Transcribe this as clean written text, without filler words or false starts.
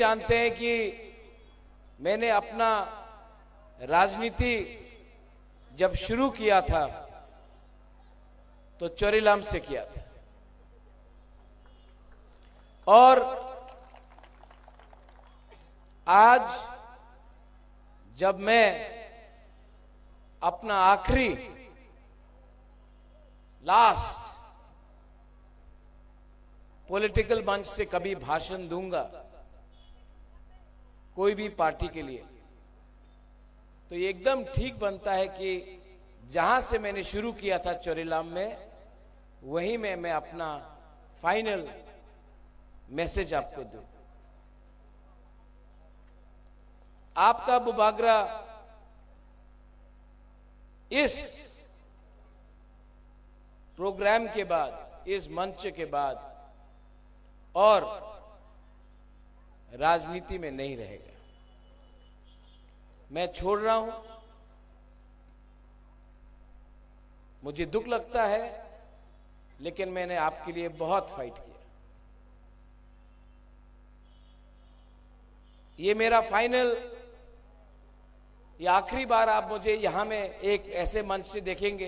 जानते हैं कि मैंने अपना राजनीति जब शुरू किया था तो चोरीलाम से किया था, और आज जब मैं अपना आखिरी लास्ट पॉलिटिकल मंच से कभी भाषण दूंगा कोई भी पार्टी के लिए, तो ये एकदम ठीक बनता है कि जहां से मैंने शुरू किया था चोरीलाम में, वहीं में मैं अपना फाइनल मैसेज आपको दूं। आपका बुबागरा इस प्रोग्राम के बाद, इस मंच के बाद और राजनीति में नहीं रहेगा। मैं छोड़ रहा हूं, मुझे दुख लगता है, लेकिन मैंने आपके लिए बहुत फाइट किया। ये मेरा फाइनल, ये आखिरी बार आप मुझे यहां में एक ऐसे मंच से देखेंगे